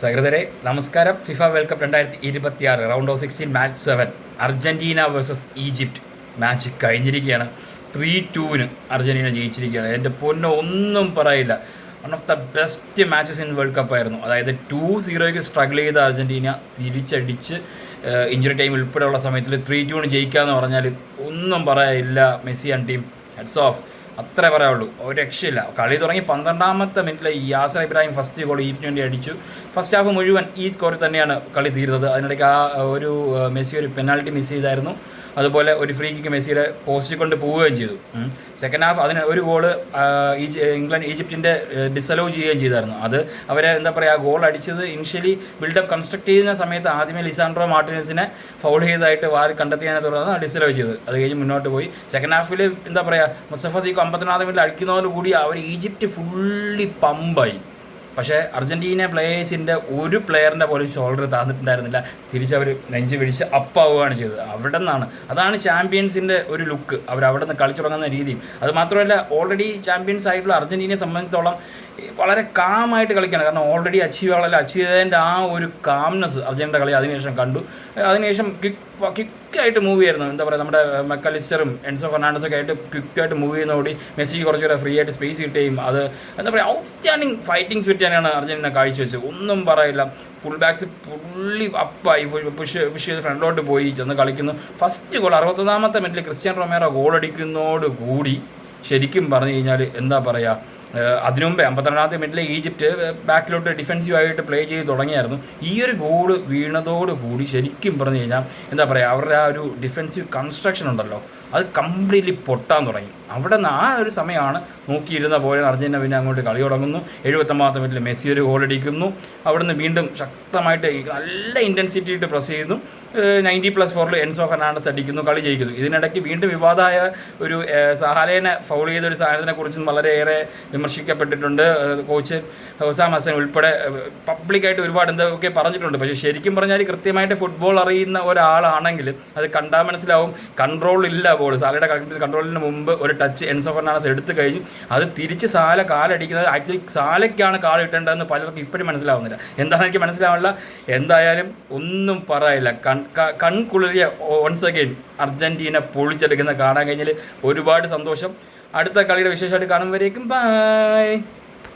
സഹൃദരെ നമസ്കാരം. FIFA world cup 2026 round of 16 match 7 Argentina versus Egypt match കഴിഞ്ഞിരിക്കുകയാണ്. 3-2 Argentina ജയിച്ചിരിക്കുകയാണ്. എൻ്റെ പൊന്നോ ഒന്നും പറയില്ല. One of the best matches in world cup ആയിരുന്നു. അതായത് 2-0 സ്ട്രഗിൾ ചെയ്ത അർജൻറ്റീന തിരിച്ചടിച്ച് ഇഞ്ചുറി ടൈം ഉൾപ്പെടെയുള്ള സമയത്തിൽ 3-2 ജയിക്കാമെന്ന് പറഞ്ഞാൽ ഒന്നും പറയാനില്ല. Messi and team heads off, അത്രേ പറയാനുള്ളൂ. ഒരു രക്ഷയില്ല. കളി തുടങ്ങി 12ാമത്തെ മിനിറ്റിൽ യാസർ ഇബ്രാഹിം ഫസ്റ്റ് ഗോൾ ഈജിപ്റ്റിന് വേണ്ടി അടിച്ചു. ഫസ്റ്റ് ഹാഫ് മുഴുവൻ ഈ സ്കോറിൽ തന്നെയാണ് കളി തീരുന്നത്. അതിനിടയ്ക്ക് ഒരു മെസ്സി ഒരു പെനാൽറ്റി മിസ് ചെയ്തായിരുന്നു. അതുപോലെ ഒരു ഫ്രീ കിക്ക് മെസ്സിയുടെ പോസ്റ്റിൽ കൊണ്ട് പോവുകയും ചെയ്തു. സെക്കൻഡ് ഹാഫ് അതിന് ഒരു ഗോള് ഈജിപ്റ്റിൻ്റെ ഡിസലോ ചെയ്യുകയും ചെയ്തായിരുന്നു. അത് അവരെ എന്താ പറയുക, ഗോൾ അടിച്ചത് ഇനിഷ്യലി ബിൽഡപ്പ് കൺസ്ട്രക്ട് ചെയ്യുന്ന സമയത്ത് ആദ്യമേ ലിസാൻഡ്രോ മാർട്ടിനസിനെ ഫൗൾ ചെയ്തതായിട്ട് വാർ കണ്ടെത്തിയതിനെ തുടർന്ന് ഡിസലോ ചെയ്തത്. അത് കഴിഞ്ഞ് മുന്നോട്ട് പോയി സെക്കൻഡ് ഹാഫിൽ എന്താ പറയുക, മുസ്തഫ സീഖ് 54 മിനിറ്റിൽ അടിക്കുന്നതോടുകൂടി അവർ ഈജിപ്റ്റ് ഫുള്ളി പമ്പായി. പക്ഷേ അർജൻറ്റീന പ്ലേയേഴ്സിൻ്റെ ഒരു പ്ലെയറിൻ്റെ പോലും ഷോൾഡർ താന്നിട്ടുണ്ടായിരുന്നില്ല. തിരിച്ചവർ നെഞ്ച് പിടിച്ച് അപ്പാവുകയാണ് ചെയ്തത്. അവിടെ നിന്നാണ്, അതാണ് ചാമ്പ്യൻസിൻ്റെ ഒരു ലുക്ക്. അവിടെ നിന്ന് കളിച്ചു തുടങ്ങുന്ന രീതിയും. അത് മാത്രമല്ല, ഓൾറെഡി ചാമ്പ്യൻസ് ആയിട്ടുള്ള അർജൻറ്റീനയെ സംബന്ധിച്ചോളം വളരെ കാമായിട്ട് കളിക്കുകയാണ്. കാരണം ഓൾറെഡി അച്ചീവ് ചെയ്തതിൻ്റെ ആ ഒരു കാംനെസ് അർജൻറ്റീനയുടെ കളി അതിനുശേഷം കണ്ടു. അതിനുശേഷം ക്വിക്കായിട്ട് മൂവ് ചെയ്യുന്നു. എന്താ പറയുക, നമ്മുടെ മെക്കലിസ്റ്ററും എൻസോ ഫെർണാണ്ടസൊക്കെ ആയിട്ട് ക്വിക്കായിട്ട് മൂവ് ചെയ്യുന്നതോടി മെസ്സിക്ക് കുറച്ചുകൂടെ ഫ്രീ ആയിട്ട് സ്പേസ് കിട്ടുകയും അത് എന്താ പറയുക, ഔട്ട്സ്റ്റാൻഡിങ് ഫൈറ്റിംഗ് സ്പിരിറ്റ് തന്നെയാണ് അർജൻറ്റീന കാഴ്ചവെച്ചത്. ഒന്നും പറയില്ല. ഫുൾ ബാക്സ് ഫുള്ളി അപ്പായി പുഷ് ചെയ്ത് ഫ്രണ്ടിലോട്ട് പോയി ചെന്ന് കളിക്കുന്നു. ഫസ്റ്റ് ഗോൾ 61ാമത്തെ മിനിറ്റിൽ ക്രിസ്ത്യാനോ റൊമേറോ ഗോൾ അടിക്കുന്നതോടുകൂടി ശരിക്കും പറഞ്ഞു കഴിഞ്ഞാൽ എന്താ പറയുക, അതിനു മുമ്പേ 52ാമത്തെ മിനിറ്റിൽ ഈജിപ്റ്റ് ബാക്കിലോട്ട് ഡിഫെൻസീവായിട്ട് പ്ലേ ചെയ്ത് തുടങ്ങിയായിരുന്നു. ഈ ഒരു ഗോൾ വീണതോടുകൂടി ശരിക്കും പറഞ്ഞു കഴിഞ്ഞാൽ എന്താ പറയുക, അവരുടെ ആ ഒരു ഡിഫെൻസീവ് കൺസ്ട്രക്ഷൻ ഉണ്ടല്ലോ, അത് കംപ്ലീറ്റ്ലി പൊട്ടാൻ തുടങ്ങി. അവിടെ നിന്ന് ആ ഒരു സമയമാണ് നോക്കിയിരുന്ന പോലെ അർജൻറ്റീന പിന്നെ അങ്ങോട്ട് കളി തുടങ്ങുന്നു. 79ാമത്തെ മിനിറ്റിൽ മെസ്സി ഒരു ഗോൾ അടിക്കുന്നു. അവിടെ നിന്ന് വീണ്ടും ശക്തമായിട്ട് നല്ല ഇൻറ്റൻസിറ്റി ഇട്ട് പ്രസ് ചെയ്യുന്നു. 90+4 എൻസോ ഫെർണാണ്ടസ് അടിക്കുന്നു, കളി ജയിക്കുന്നു. ഇതിനിടയ്ക്ക് വീണ്ടും വിവാദമായ ഒരു സഹാലേനെ ഫൗൾ ചെയ്ത ഒരു സാധനത്തിനെ കുറിച്ചും വളരെയേറെ വിമർശിക്കപ്പെട്ടിട്ടുണ്ട്. കോച്ച് ഹൊസാം ഹസൻ ഉൾപ്പെടെ പബ്ലിക്കായിട്ട് ഒരുപാട് എന്തൊക്കെ പറഞ്ഞിട്ടുണ്ട്. പക്ഷേ ശരിക്കും പറഞ്ഞാൽ കൃത്യമായിട്ട് ഫുട്ബോൾ അറിയുന്ന ഒരാളാണെങ്കിൽ അത് കണ്ടാൽ മനസ്സിലാവും. കൺട്രോൾ ഇല്ല ബോൾ. സാലയുടെ കൺട്രോളിന് മുമ്പ് ഒരു ടച്ച് എൻസോ ഫെർണാണ്ടസ് എടുത്തു കഴിഞ്ഞു. അത് തിരിച്ച് സാല കാലടിക്കുന്നത് ആക്ച്വലി സാലയ്ക്കാണ് കാൽ ഇട്ടേണ്ടതെന്ന് പലർക്കും ഇപ്പോഴും മനസ്സിലാവുന്നില്ല. എന്താണെന്ന് എനിക്ക് മനസ്സിലാവില്ല. എന്തായാലും ഒന്നും പറയില്ല. കൺകുളിരിയ വൺസ് അഗെയിൻ അർജൻറ്റീന പൊളിച്ചെടുക്കുന്ന കാണാൻ കഴിഞ്ഞാൽ ഒരുപാട് സന്തോഷം. അടുത്ത കളിയുടെ വിശേഷമായിട്ട് കാണുമ്പോഴേക്കും ബൈ.